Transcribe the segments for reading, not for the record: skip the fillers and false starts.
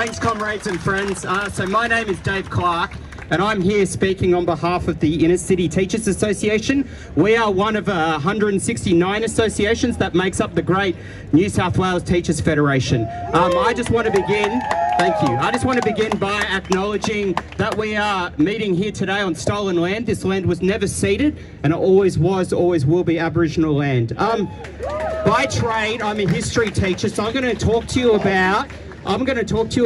Thanks, comrades and friends. So my name is Dave Clark, and I'm here speaking on behalf of the Inner City Teachers Association. We are one of 169 associations that makes up the great New South Wales Teachers Federation. I just want to begin, thank you. I just want to begin by acknowledging that we are meeting here today on stolen land. This land was never ceded, and it always was, always will be Aboriginal land. By trade, I'm a history teacher, so I'm going to talk to you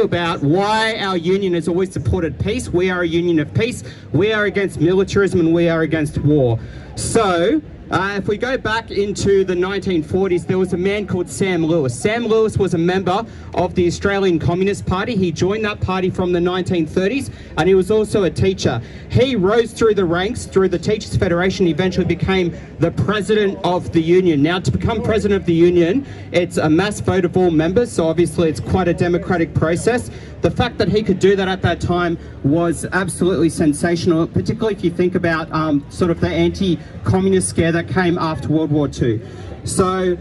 about why our union has always supported peace. We are a union of peace. We are against militarism and we are against war. So, if we go back into the 1940s, there was a man called Sam Lewis. Sam Lewis was a member of the Australian Communist Party. He joined that party from the 1930s, and he was also a teacher. He rose through the ranks, through the Teachers Federation, eventually became the president of the union. Now, to become president of the union, it's a mass vote of all members, so obviously it's quite a democratic process. The fact that he could do that at that time was absolutely sensational, particularly if you think about sort of the anti-communist scare that came after World War II. So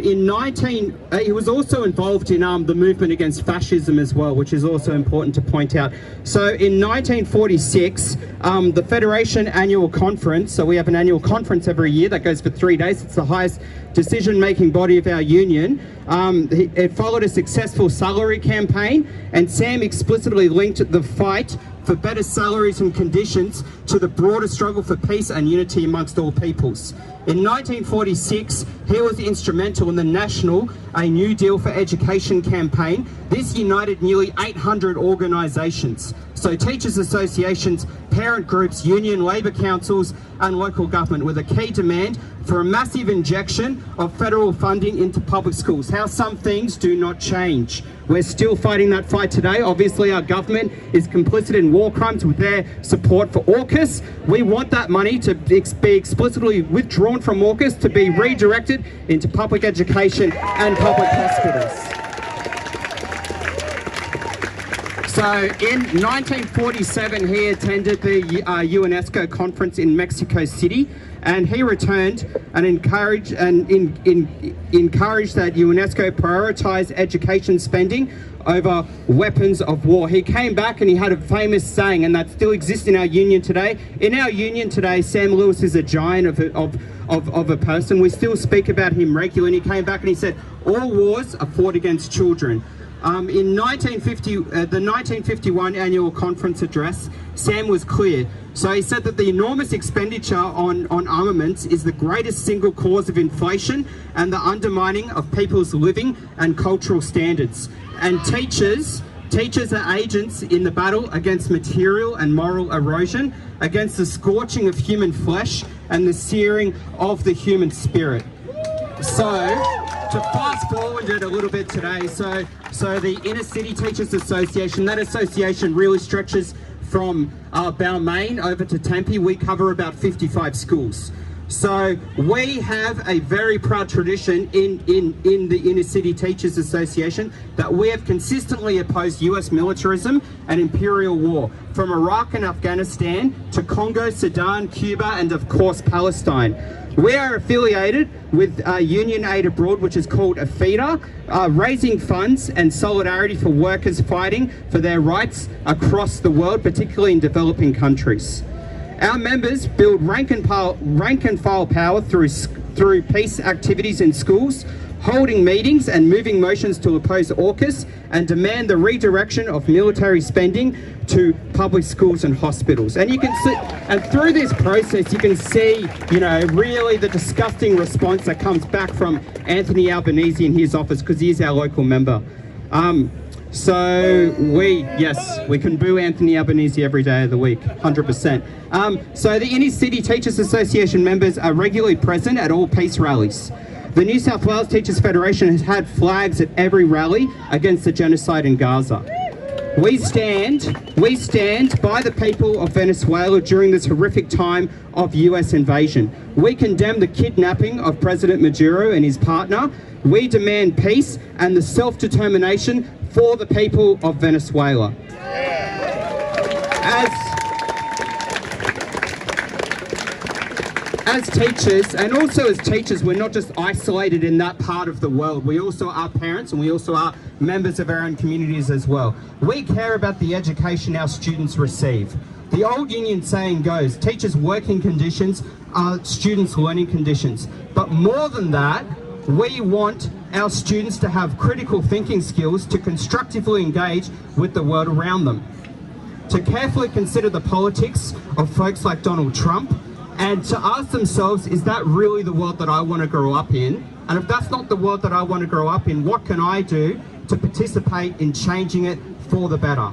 he was also involved in the movement against fascism as well, which is also important to point out. So in 1946, the Federation Annual Conference, so we have an annual conference every year that goes for 3 days. It's the highest decision-making body of our union. It followed a successful salary campaign, and Sam explicitly linked the fight for better salaries and conditions to the broader struggle for peace and unity amongst all peoples. In 1946, he was instrumental in the national A New Deal for Education campaign. This united nearly 800 organisations. So teachers' associations, parent groups, union, labour councils and local government, with a key demand for a massive injection of federal funding into public schools. How some things do not change. We're still fighting that fight today. Obviously our government is complicit in war crimes with their support for AUKUS. We want that money to be explicitly withdrawn from AUKUS to be redirected into public education and public hospitals. So in 1947, he attended the UNESCO conference in Mexico City, and he returned and encouraged that UNESCO prioritise education spending over weapons of war. He came back and he had a famous saying, and that still exists in our union today. In our union today, Sam Lewis is a giant of a person. We still speak about him regularly, and he came back and he said, all wars are fought against children. In the 1951 annual conference address, Sam was clear. So he said that the enormous expenditure on armaments is the greatest single cause of inflation and the undermining of people's living and cultural standards. And teachers are agents in the battle against material and moral erosion, against the scorching of human flesh and the searing of the human spirit. So, to fast forward it a little bit today, so the Inner City Teachers Association, that association really stretches from Balmain over to Tempe. We cover about 55 schools. So we have a very proud tradition in the Inner City Teachers Association that we have consistently opposed US militarism and imperial war, from Iraq and Afghanistan to Congo, Sudan, Cuba and of course Palestine. We are affiliated with Union Aid Abroad, which is called AFIDA, raising funds and solidarity for workers fighting for their rights across the world, particularly in developing countries. Our members build rank and file power through peace activities in schools, holding meetings and moving motions to oppose AUKUS and demand the redirection of military spending to public schools and hospitals. And you can see, and through this process, you can see, you know, really the disgusting response that comes back from Anthony Albanese in his office, because he is our local member. So we can boo Anthony Albanese every day of the week, 100%. So the Inner City Teachers Association members are regularly present at all peace rallies. The New South Wales Teachers Federation has had flags at every rally against the genocide in Gaza. We stand by the people of Venezuela during this horrific time of US invasion. We condemn the kidnapping of President Maduro and his partner. We demand peace and the self-determination for the people of Venezuela. As teachers, and also as teachers, we're not just isolated in that part of the world. We also are parents and we also are members of our own communities as well. We care about the education our students receive. The old union saying goes, teachers' working conditions are students' learning conditions. But more than that, we want our students to have critical thinking skills to constructively engage with the world around them, to carefully consider the politics of folks like Donald Trump, and to ask themselves, is that really the world that I want to grow up in? And if that's not the world that I want to grow up in, what can I do to participate in changing it for the better?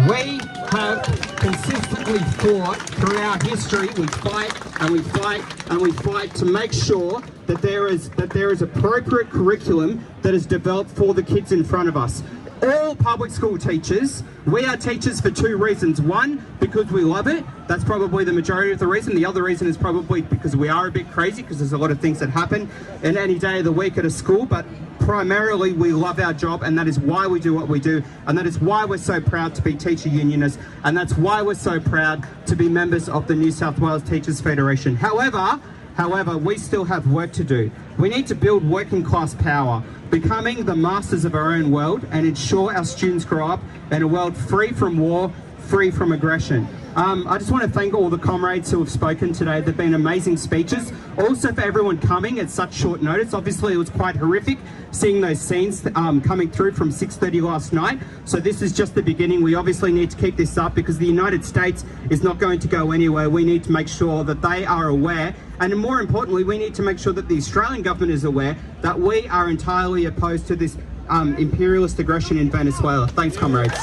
We have consistently fought through our history. We fight and we fight and we fight to make sure that there is appropriate curriculum that is developed for the kids in front of us. All public school teachers, we are teachers for two reasons. One, because we love it. That's probably the majority of the reason. The other reason is probably because we are a bit crazy, because there's a lot of things that happen in any day of the week at a school. But primarily, we love our job, and that is why we do what we do. And that is why we're so proud to be teacher unionists. And that's why we're so proud to be members of the New South Wales Teachers Federation. However, we still have work to do. We need to build working class power, becoming the masters of our own world, and ensure our students grow up in a world free from war, free from aggression. I just want to thank all the comrades who have spoken today. They've been amazing speeches. Also for everyone coming at such short notice. Obviously it was quite horrific seeing those scenes coming through from 6:30 last night. So this is just the beginning. We obviously need to keep this up because the United States is not going to go anywhere. We need to make sure that they are aware, and more importantly, we need to make sure that the Australian government is aware that we are entirely opposed to this imperialist aggression in Venezuela. Thanks, comrades.